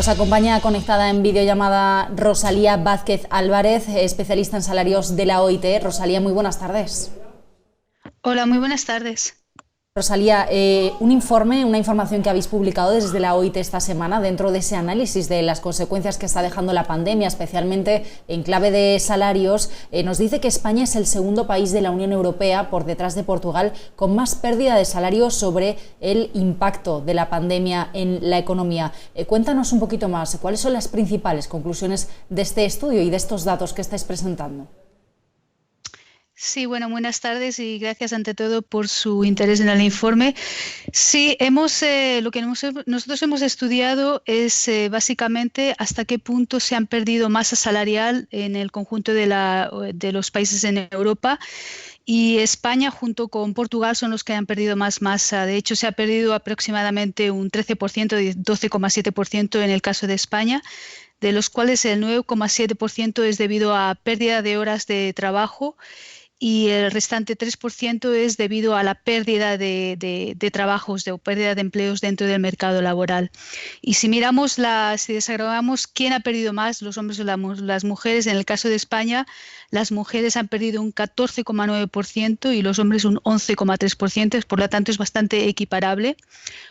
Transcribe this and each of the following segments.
Nos acompaña conectada en videollamada Rosalía Vázquez Álvarez, especialista en salarios de la OIT. Rosalía, muy buenas tardes. Hola, muy buenas tardes. Rosalía, una información que habéis publicado desde la OIT esta semana dentro de ese análisis de las consecuencias que está dejando la pandemia, especialmente en clave de salarios, nos dice que España es el segundo país de la Unión Europea, por detrás de Portugal, con más pérdida de salarios sobre el impacto de la pandemia en la economía. Cuéntanos un poquito más, ¿cuáles son las principales conclusiones de este estudio y de estos datos que estáis presentando? Sí, bueno, buenas tardes y gracias ante todo por su interés en el informe. Sí, nosotros hemos estudiado es básicamente hasta qué punto se han perdido masa salarial en el conjunto de los países en Europa, y España junto con Portugal son los que han perdido más masa. De hecho, se ha perdido aproximadamente un 13%, 12,7% en el caso de España, de los cuales el 9,7% es debido a pérdida de horas de trabajo, y el restante 3% es debido a la pérdida de trabajos, o pérdida de empleos dentro del mercado laboral. Y si desagregamos quién ha perdido más, los hombres o las mujeres, en el caso de España, las mujeres han perdido un 14,9% y los hombres un 11,3%, por lo tanto es bastante equiparable.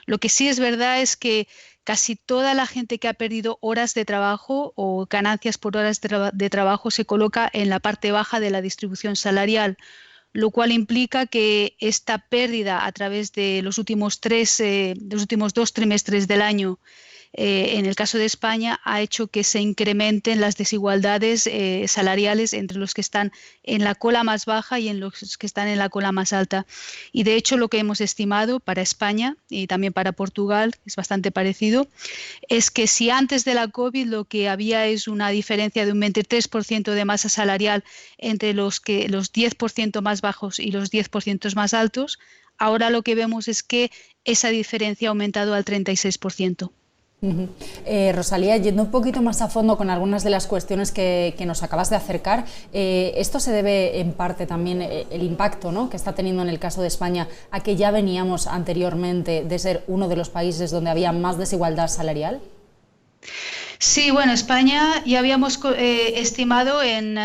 Lo que sí es verdad es que casi toda la gente que ha perdido horas de trabajo o ganancias por horas de trabajo se coloca en la parte baja de la distribución salarial, lo cual implica que esta pérdida a través de los últimos dos trimestres del año, en el caso de España, ha hecho que se incrementen las desigualdades salariales entre los que están en la cola más baja y en los que están en la cola más alta. Y de hecho, lo que hemos estimado para España y también para Portugal, es bastante parecido, es que si antes de la COVID lo que había es una diferencia de un 23% de masa salarial entre los 10% más bajos y los 10% más altos, ahora lo que vemos es que esa diferencia ha aumentado al 36%. Rosalía, yendo un poquito más a fondo con algunas de las cuestiones que nos acabas de acercar, esto se debe en parte también el impacto, ¿no?, que está teniendo en el caso de España a que ya veníamos anteriormente de ser uno de los países donde había más desigualdad salarial. Sí, bueno, España ya habíamos estimado en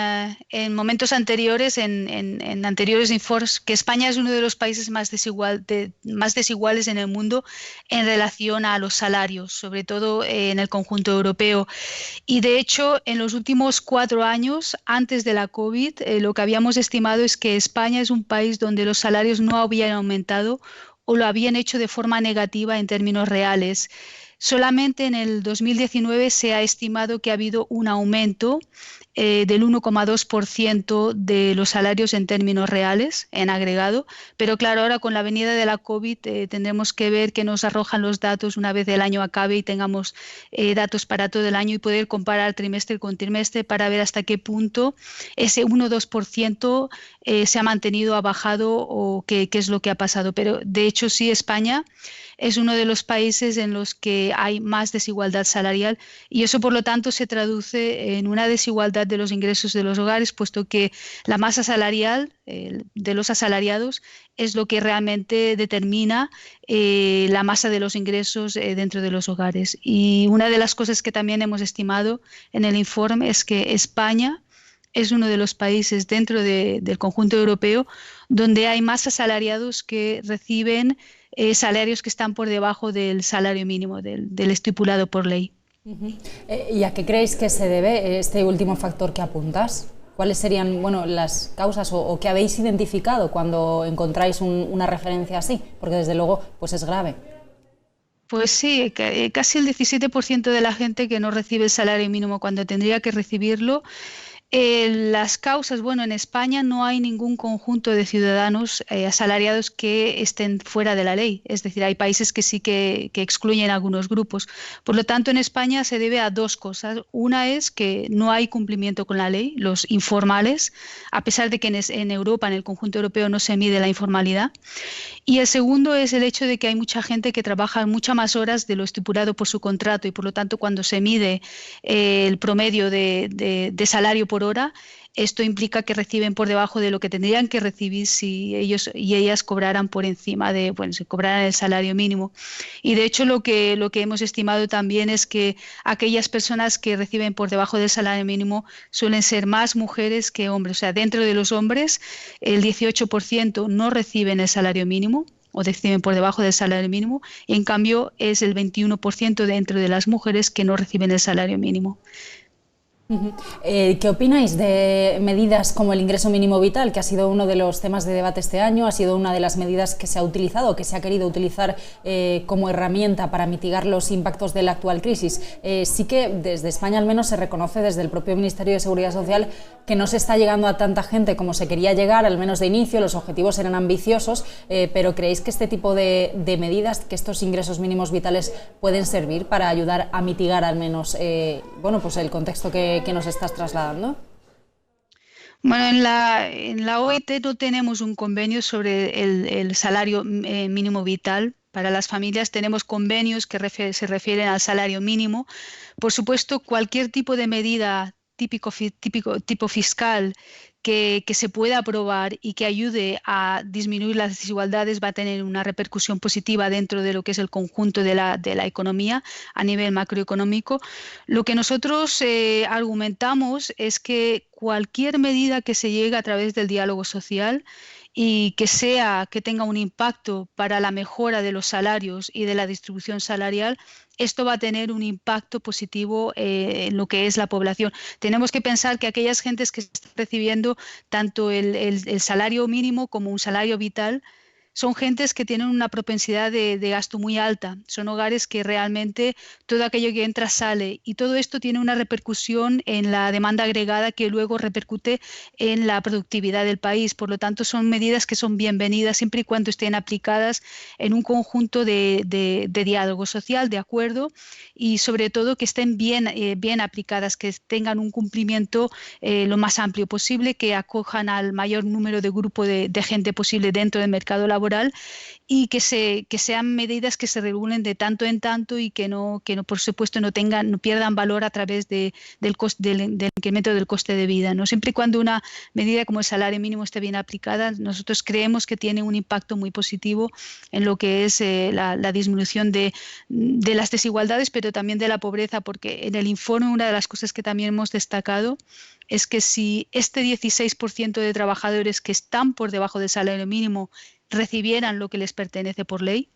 momentos anteriores, en anteriores informes, que España es uno de los países más desiguales en el mundo en relación a los salarios, sobre todo en el conjunto europeo. Y de hecho, en los últimos 4 años, antes de la COVID, lo que habíamos estimado es que España es un país donde los salarios no habían aumentado o lo habían hecho de forma negativa en términos reales. Solamente en el 2019 se ha estimado que ha habido un aumento del 1,2% de los salarios en términos reales, en agregado, pero claro, ahora con la venida de la COVID tendremos que ver qué nos arrojan los datos una vez el año acabe y tengamos datos para todo el año y poder comparar trimestre con trimestre para ver hasta qué punto ese 1,2% se ha mantenido, ha bajado o qué es lo que ha pasado. Pero de hecho sí, España es uno de los países en los que hay más desigualdad salarial, y eso por lo tanto se traduce en una desigualdad de los ingresos de los hogares, puesto que la masa salarial de los asalariados es lo que realmente determina la masa de los ingresos dentro de los hogares. Y una de las cosas que también hemos estimado en el informe es que España es uno de los países dentro del conjunto europeo donde hay más asalariados que reciben salarios que están por debajo del salario mínimo, del estipulado por ley. ¿Y a qué creéis que se debe este último factor que apuntas? ¿Cuáles serían, bueno, las causas o qué habéis identificado cuando encontráis una referencia así? Porque desde luego pues es grave. Pues sí, casi el 17% de la gente que no recibe el salario mínimo cuando tendría que recibirlo. Las causas, bueno, en España no hay ningún conjunto de ciudadanos asalariados que estén fuera de la ley. Es decir, hay países que sí que excluyen algunos grupos. Por lo tanto, en España se debe a dos cosas. Una es que no hay cumplimiento con la ley, los informales, a pesar de que en Europa, en el conjunto europeo, no se mide la informalidad. Y el segundo es el hecho de que hay mucha gente que trabaja muchas más horas de lo estipulado por su contrato, y por lo tanto cuando se mide el promedio de salario por por hora. Esto implica que reciben por debajo de lo que tendrían que recibir si ellos y ellas cobraran por encima de, bueno, si cobraran el salario mínimo. Y de hecho lo que hemos estimado también es que aquellas personas que reciben por debajo del salario mínimo suelen ser más mujeres que hombres. O sea, dentro de los hombres, el 18% no reciben el salario mínimo o reciben por debajo del salario mínimo, y en cambio es el 21% dentro de las mujeres que no reciben el salario mínimo. Ujú. ¿Qué opináis de medidas como el ingreso mínimo vital, que ha sido uno de los temas de debate este año, ha sido una de las medidas que se ha utilizado, que se ha querido utilizar como herramienta para mitigar los impactos de la actual crisis? Sí que desde España al menos se reconoce desde el propio Ministerio de Seguridad Social que no se está llegando a tanta gente como se quería llegar, al menos de inicio, los objetivos eran ambiciosos, pero ¿creéis que este tipo de medidas, que estos ingresos mínimos vitales pueden servir para ayudar a mitigar al menos bueno, pues el contexto que nos estás trasladando? Bueno, en la OIT no tenemos un convenio sobre el salario mínimo vital. Para las familias tenemos convenios que se refieren al salario mínimo. Por supuesto, cualquier tipo de medida tipo fiscal que se pueda aprobar y que ayude a disminuir las desigualdades va a tener una repercusión positiva dentro de lo que es el conjunto de la economía a nivel macroeconómico. Lo que nosotros argumentamos es que cualquier medida que se llegue a través del diálogo social y que tenga un impacto para la mejora de los salarios y de la distribución salarial, esto va a tener un impacto positivo en lo que es la población. Tenemos que pensar que aquellas gentes que están recibiendo tanto el salario mínimo como un salario vital son gentes que tienen una propensidad de gasto muy alta. Son hogares que realmente todo aquello que entra sale, y todo esto tiene una repercusión en la demanda agregada que luego repercute en la productividad del país. Por lo tanto, son medidas que son bienvenidas siempre y cuando estén aplicadas en un conjunto de diálogo social, de acuerdo, y sobre todo que estén bien aplicadas, que tengan un cumplimiento lo más amplio posible, que acojan al mayor número de grupo de gente posible dentro del mercado laboral, y que sean medidas que se regulen de tanto en tanto y que no por supuesto no pierdan valor a través del incremento del coste de vida, ¿no? Siempre y cuando una medida como el salario mínimo esté bien aplicada, nosotros creemos que tiene un impacto muy positivo en lo que es la disminución de las desigualdades, pero también de la pobreza, porque en el informe una de las cosas que también hemos destacado es que si este 16% de trabajadores que están por debajo del salario mínimo recibieran lo que les pertenece por ley,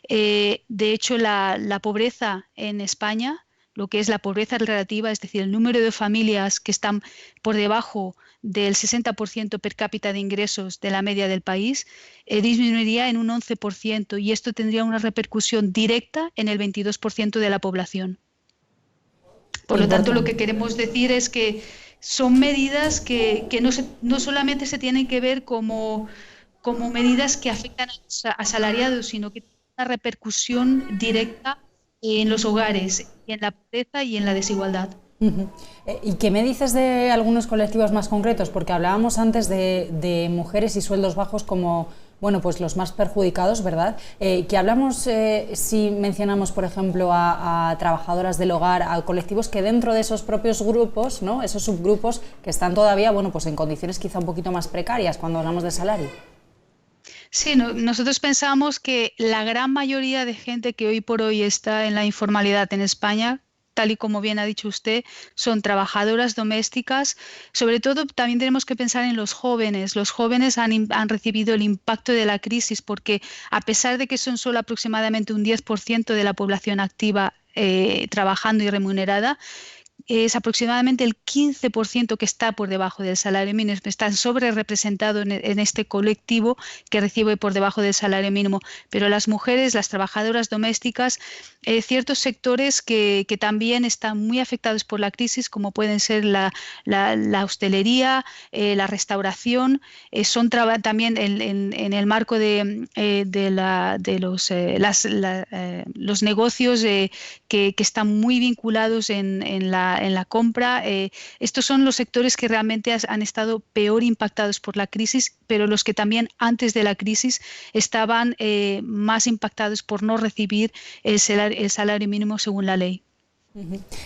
de hecho la pobreza en España, lo que es la pobreza relativa, es decir, el número de familias que están por debajo del 60% per cápita de ingresos de la media del país, disminuiría en un 11%, y esto tendría una repercusión directa en el 22% de la población. Por lo tanto, lo que queremos decir es que son medidas que no solamente se tienen que ver como medidas que afectan a los asalariados, sino que tienen una repercusión directa en los hogares, en la pobreza y en la desigualdad. Uh-huh. ¿Y qué me dices de algunos colectivos más concretos? Porque hablábamos antes de mujeres y sueldos bajos como, bueno, pues los más perjudicados, ¿verdad? Que hablamos, si mencionamos, por ejemplo, a trabajadoras del hogar, a colectivos que dentro de esos propios grupos, ¿no?, esos subgrupos que están todavía, bueno, pues en condiciones quizá un poquito más precarias cuando hablamos de salario. Sí, nosotros pensamos que la gran mayoría de gente que hoy por hoy está en la informalidad en España, tal y como bien ha dicho usted, son trabajadoras domésticas. Sobre todo también tenemos que pensar en los jóvenes. Los jóvenes han recibido el impacto de la crisis porque, a pesar de que son solo aproximadamente un 10% de la población activa trabajando y remunerada, es aproximadamente el 15% que está por debajo del salario mínimo, está sobre representado en este colectivo que recibe por debajo del salario mínimo. Pero las mujeres, las trabajadoras domésticas, ciertos sectores que también están muy afectados por la crisis, como pueden ser la hostelería, la restauración, son también en el marco de los negocios que están muy vinculados en la compra. Estos son los sectores que realmente han estado peor impactados por la crisis, pero los que también antes de la crisis estaban más impactados por no recibir el salario mínimo según la ley.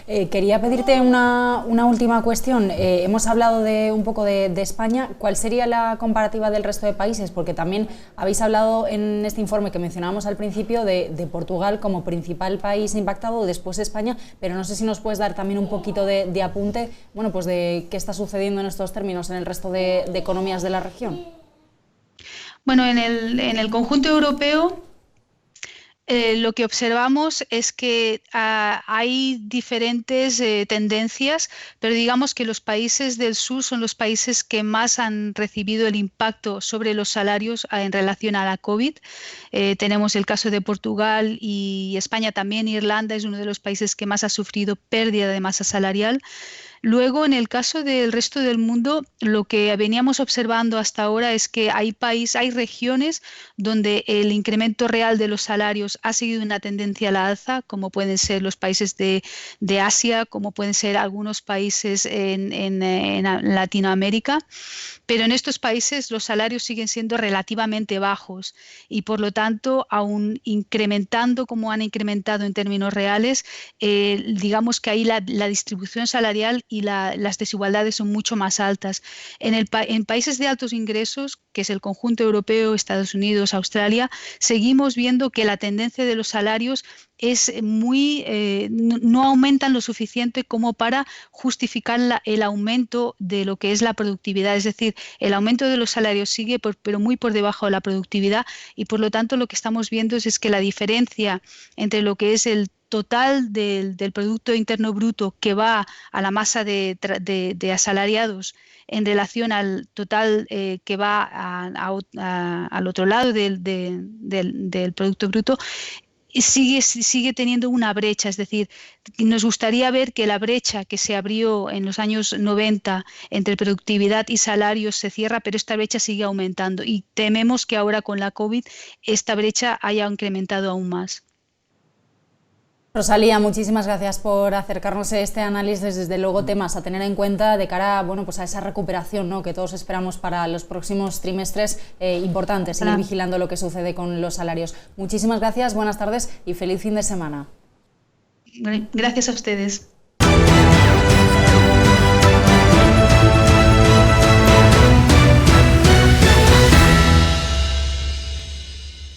Quería pedirte una última cuestión. Hemos hablado un poco de España. ¿Cuál sería la comparativa del resto de países? Porque también habéis hablado en este informe que mencionábamos al principio de Portugal como principal país impactado, después España, pero no sé si nos puedes dar también un poquito de apunte, bueno, pues de qué está sucediendo en estos términos en el resto de economías de la región. Bueno, en el conjunto europeo lo que observamos es que hay diferentes tendencias, pero digamos que los países del sur son los países que más han recibido el impacto sobre los salarios en relación a la COVID. Tenemos el caso de Portugal y España también. Irlanda es uno de los países que más ha sufrido pérdida de masa salarial. Luego, en el caso del resto del mundo, lo que veníamos observando hasta ahora es que hay regiones donde el incremento real de los salarios ha seguido una tendencia a la alza, como pueden ser los países de Asia, como pueden ser algunos países en Latinoamérica. Pero en estos países los salarios siguen siendo relativamente bajos y, por lo tanto, aún incrementando como han incrementado en términos reales, digamos que ahí la distribución salarial y las desigualdades son mucho más altas. En países de altos ingresos, que es el conjunto europeo, Estados Unidos, Australia, seguimos viendo que la tendencia de los salarios es no aumentan lo suficiente como para justificar el aumento de lo que es la productividad. Es decir, el aumento de los salarios sigue, pero muy por debajo de la productividad, y por lo tanto lo que estamos viendo es que la diferencia entre lo que es el total del Producto Interno Bruto que va a la masa de asalariados en relación al total que va al otro lado del Producto Bruto, sigue teniendo una brecha. Es decir, nos gustaría ver que la brecha que se abrió en los años 90 entre productividad y salarios se cierra, pero esta brecha sigue aumentando y tememos que ahora con la COVID esta brecha haya incrementado aún más. Rosalía, muchísimas gracias por acercarnos a este análisis, desde luego temas a tener en cuenta de cara, bueno, pues a esa recuperación, ¿no?, que todos esperamos para los próximos trimestres. Importante seguir vigilando lo que sucede con los salarios. Muchísimas gracias, buenas tardes y feliz fin de semana. Gracias a ustedes.